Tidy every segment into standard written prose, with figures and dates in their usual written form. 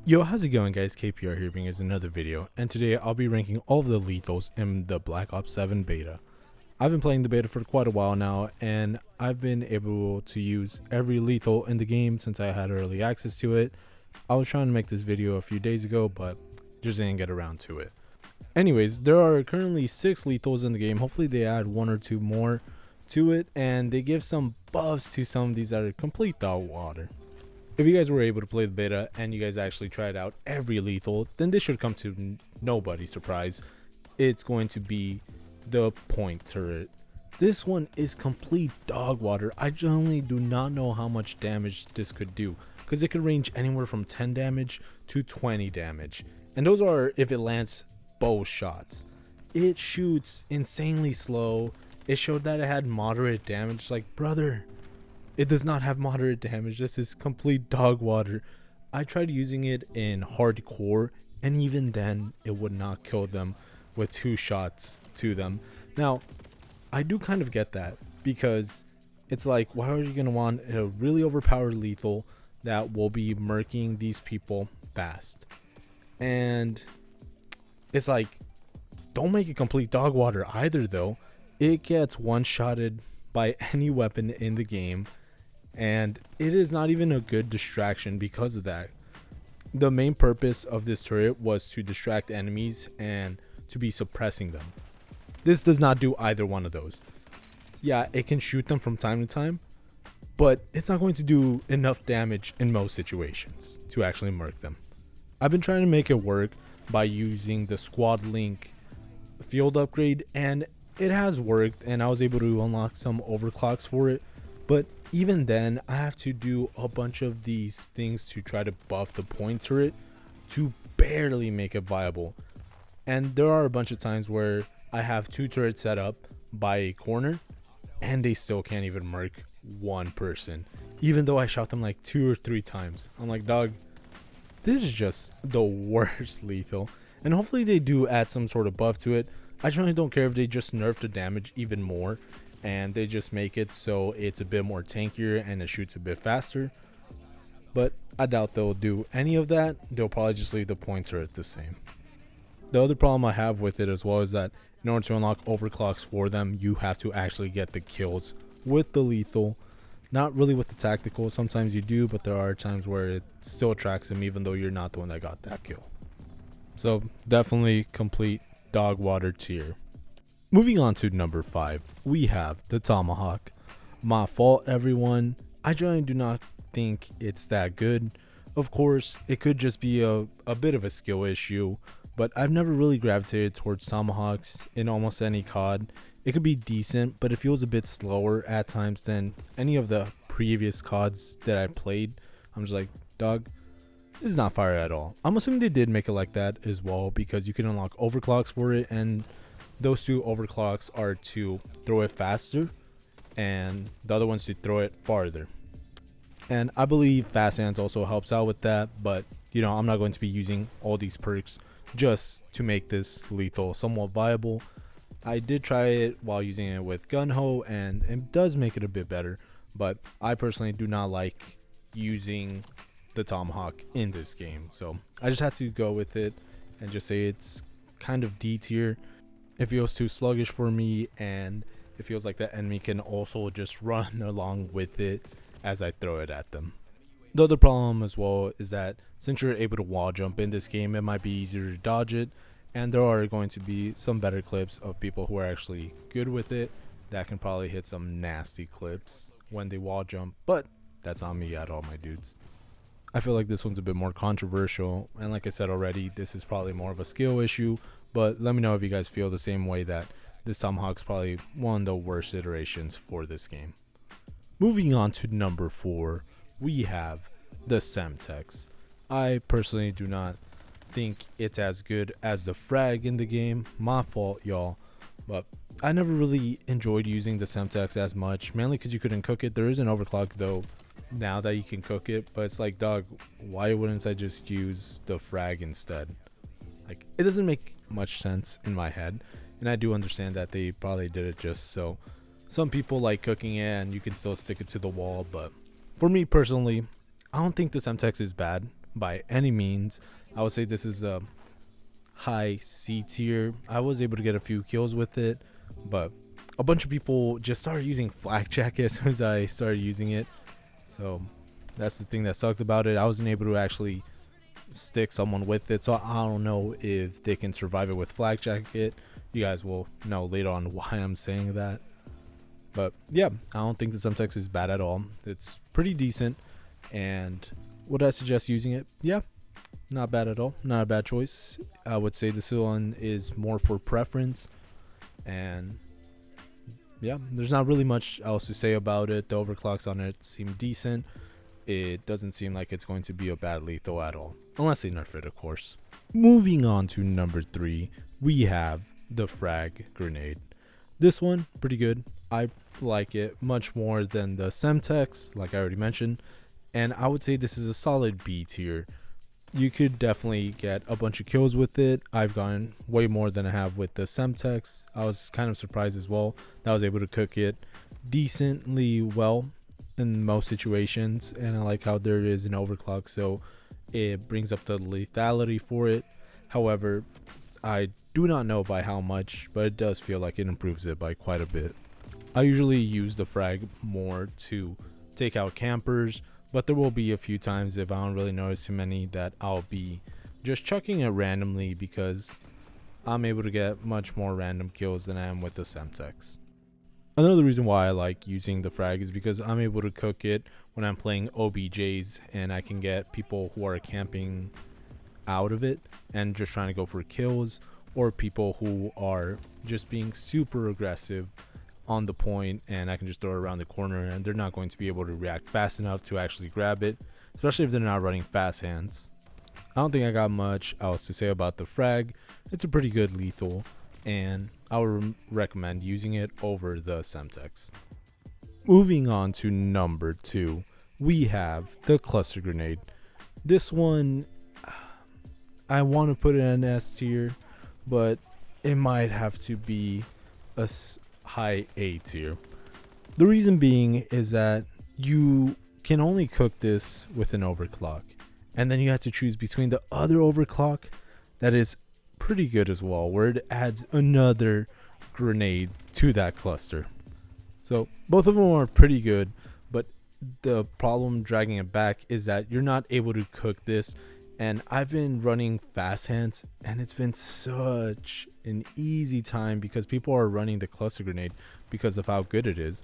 Yo, how's it going guys? KPR here bringing us another video, and today I'll be ranking all of the lethals in the Black Ops 7 beta. I've been playing the beta for quite a while now, and I've been able to use every lethal in the game since I had early access to it. I was trying to make this video a few days ago, but just didn't get around to it. Anyways, there are currently 6 lethals in the game. Hopefully they add 1 or 2 more to it, and they give some buffs to some of these that are complete dog water. If you guys were able to play the beta and you guys actually tried out every lethal, then this should come to nobody's surprise. It's going to be the point turret. This one is complete dog water. I generally do not know how much damage this could do, because it could range anywhere from 10 damage to 20 damage. And those are if it lands both shots. It shoots insanely slow. It showed that it had moderate damage. Like, brother, it does not have moderate damage. This is complete dog water. I tried using it in hardcore, and even then it would not kill them with 2 shots to them. Now, I do kind of get that, because it's like, why are you going to want a really overpowered lethal that will be murking these people fast? And it's like, don't make it complete dog water either though. It gets one-shotted by any weapon in the game, and it is not even a good distraction because of that. The main purpose of this turret was to distract enemies and to be suppressing them. This does not do either one of those. Yeah, it can shoot them from time to time, but it's not going to do enough damage in most situations to actually murk them. I've been trying to make it work by using the Squad Link field upgrade, and it has worked, and I was able to unlock some overclocks for it. But even then, I have to do a bunch of these things to try to buff the point turret to barely make it viable. And there are a bunch of times where I have 2 turrets set up by a corner, and they still can't even murk one person, even though I shot them like 2 or 3 times. I'm like, dog, this is just the worst lethal. And hopefully they do add some sort of buff to it. I generally don't care if they just nerf the damage even more, and they just make it so it's a bit more tankier and it shoots a bit faster. But I doubt they'll do any of that. They'll probably just leave the point turret the same. The other problem I have with it as well is that in order to unlock overclocks for them, you have to actually get the kills with the lethal, not really with the tactical. Sometimes you do, but there are times where it still tracks them even though you're not the one that got that kill. So definitely complete dog water tier. Moving on to number 5, we have the Tomahawk. My fault, everyone. I generally do not think it's that good. Of course, it could just be a bit of a skill issue, but I've never really gravitated towards Tomahawks in almost any COD. It could be decent, but it feels a bit slower at times than any of the previous CODs that I played. I'm just like, dog, this is not fire at all. I'm assuming they did make it like that as well, because you can unlock overclocks for it, and those 2 overclocks are to throw it faster, and the other one's to throw it farther. And I believe Fast Hands also helps out with that, but you know, I'm not going to be using all these perks just to make this lethal somewhat viable. I did try it while using it with Gunho, and it does make it a bit better, but I personally do not like using the Tomahawk in this game, so I just had to go with it and just say it's kind of D tier. It feels too sluggish for me, and it feels like the enemy can also just run along with it as I throw it at them. The other problem as well is that since you're able to wall jump in this game, it might be easier to dodge it, and there are going to be some better clips of people who are actually good with it that can probably hit some nasty clips when they wall jump, but that's on me at all, my dudes. I feel like this one's a bit more controversial, and like I said already, this is probably more of a skill issue, but let me know if you guys feel the same way, that this Tomahawk's probably one of the worst iterations for this game. Moving on to number 4, we have the Semtex. I personally do not think it's as good as the frag in the game. My fault, y'all, but I never really enjoyed using the Semtex as much, mainly because you couldn't cook it. There is an overclock though now that you can cook it, but it's like, dog, why wouldn't I just use the frag instead? Like, it doesn't make much sense in my head, and I do understand that they probably did it just so some people like cooking it and you can still stick it to the wall. But for me personally, I don't think the Semtex is bad. by any means. I would say this is a high C tier. I was able to get a few kills with it, but a bunch of people just started using flak jacket as soon as I started using it. So that's the thing that sucked about it. I wasn't able to actually stick someone with it, so I don't know if they can survive it with flak jacket. You guys will know later on why I'm saying that. But yeah, I don't think the Semtex is bad at all. It's pretty decent. And would I suggest using it? Yeah, not bad at all. Not a bad choice. I would say this one is more for preference. And yeah, there's not really much else to say about it. The overclocks on it seem decent. It doesn't seem like it's going to be a bad lethal at all, unless they nerf it, of course. Moving on to number 3, we have the frag grenade. This one, pretty good. I like it much more than the Semtex, like I already mentioned, and I would say this is a solid B tier. You could definitely get a bunch of kills with it. I've gotten way more than I have with the Semtex. I was kind of surprised as well that I was able to cook it decently well in most situations, and I like how there is an overclock, so it brings up the lethality for it. However, I do not know by how much, but it does feel like it improves it by quite a bit. I usually use the frag more to take out campers, but there will be a few times if I don't really notice too many that I'll be just chucking it randomly, because I'm able to get much more random kills than I am with the Semtex. Another reason why I like using the frag is because I'm able to cook it when I'm playing OBJs, and I can get people who are camping out of it and just trying to go for kills, or people who are just being super aggressive on the point, and I can just throw it around the corner and they're not going to be able to react fast enough to actually grab it, especially if they're not running fast hands. I don't think I got much else to say about the frag. It's a pretty good lethal, and I would recommend using it over the Semtex. Moving on to number 2, we have the cluster grenade. This one, I want to put it in S tier, but it might have to be a high A tier. The reason being is that you can only cook this with an overclock, and then you have to choose between the other overclock that is pretty good as well, where it adds another grenade to that cluster. So both of them are pretty good, but the problem dragging it back is that you're not able to cook this. And I've been running fast hands, and it's been such an easy time because people are running the cluster grenade because of how good it is.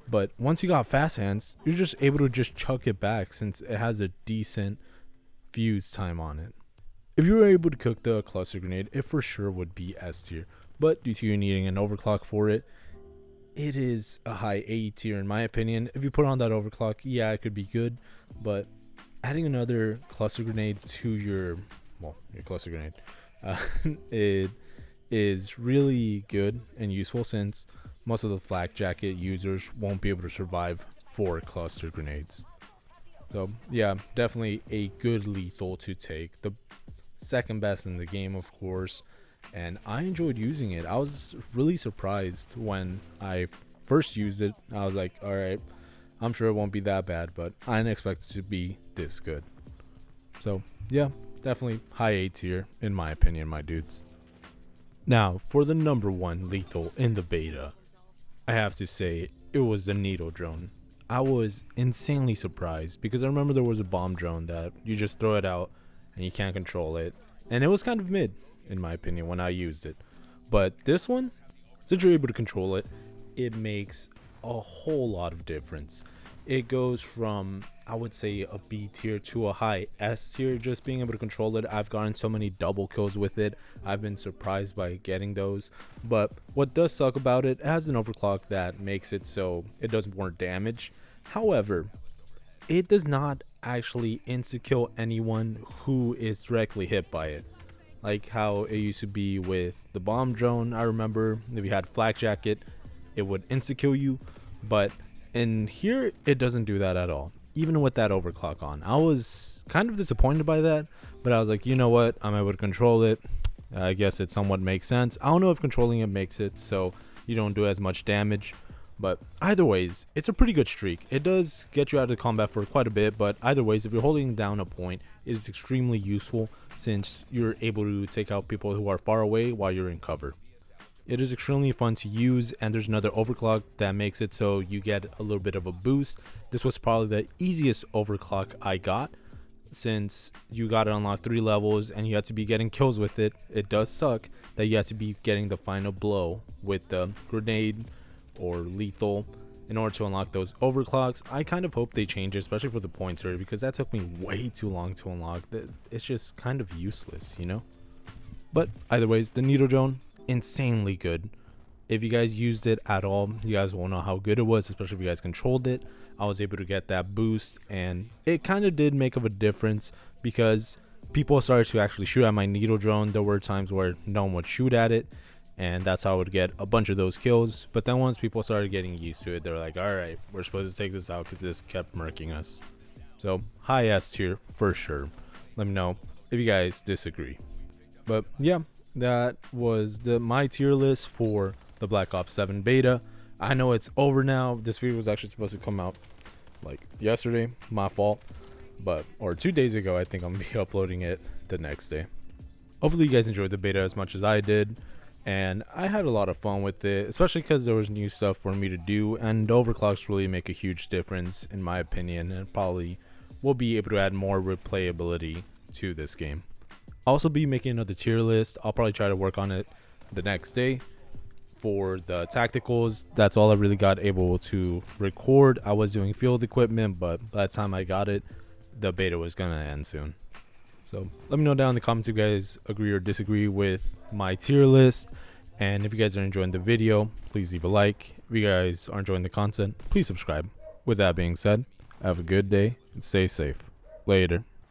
But once you got fast hands, you're just able to just chuck it back since it has a decent fuse time on it. If you were able to cook the cluster grenade, it for sure would be S tier. But due to you needing an overclock for it, it is a high A tier in my opinion. If you put on that overclock, yeah, it could be good, but adding another cluster grenade to your cluster grenade, it is really good and useful, since most of the flak jacket users won't be able to survive 4 cluster grenades. So yeah, definitely a good lethal to take. The second best in the game, of course, and I enjoyed using it. I was really surprised when I first used it. I was like, all right, I'm sure it won't be that bad, but I didn't expect it to be this good. So yeah, definitely high A tier in my opinion, my dudes. Now for the number 1 lethal in the beta, I have to say it was the needle drone. I was insanely surprised because I remember there was a bomb drone that you just throw it out and you can't control it, and it was kind of mid in my opinion when I used it. But this one, since you're able to control it, it makes a whole lot of difference. It goes from, I would say, a B tier to a high S tier just being able to control it. I've gotten so many double kills with it. I've been surprised by getting those. But what does suck about it, it has an overclock that makes it so it does more damage. However, it does not actually insta-kill anyone who is directly hit by it, like how it used to be with the bomb drone. I remember if you had flak jacket, it would insta-kill you, but in here it doesn't do that at all, even with that overclock on. I was kind of disappointed by that, but I was like, you know what, I'm able to control it. I guess it somewhat makes sense. I don't know if controlling it makes it so you don't do as much damage, But either ways, it's a pretty good streak. It does get you out of combat for quite a bit, but either ways, if you're holding down a point, it is extremely useful since you're able to take out people who are far away while you're in cover. It is extremely fun to use, and there's another overclock that makes it so you get a little bit of a boost. This was probably the easiest overclock I got, since you got to unlock 3 levels and you had to be getting kills with it. It does suck that you had to be getting the final blow with the grenade or lethal in order to unlock those overclocks. I kind of hope they change it, especially for the pointer, because that took me way too long to unlock. It's just kind of useless, you know? But either ways, the needle drone, insanely good. If you guys used it at all, you guys will know how good it was, especially if you guys controlled it. I was able to get that boost, and it kind of did make of a difference because people started to actually shoot at my needle drone. There were times where no one would shoot at it, and that's how I would get a bunch of those kills. But then once people started getting used to it, they were like, all right, we're supposed to take this out because this kept murking us. So high S tier for sure. Let me know if you guys disagree. But yeah, that was my tier list for the Black Ops 7 beta. I know it's over now. This video was actually supposed to come out like yesterday, my fault, or 2 days ago. I think I'm gonna be uploading it the next day. Hopefully you guys enjoyed the beta as much as I did, and I had a lot of fun with it, especially because there was new stuff for me to do, and the overclocks really make a huge difference in my opinion, and probably will be able to add more replayability to this game. I'll also be making another tier list. I'll probably try to work on it the next day. For the tacticals, that's all I really got able to record. I was doing field equipment, but by the time I got it, the beta was gonna end soon. So let me know down in the comments if you guys agree or disagree with my tier list, and if you guys are enjoying the video, please leave a like. If you guys are enjoying the content, please subscribe. With that being said, have a good day and stay safe. Later.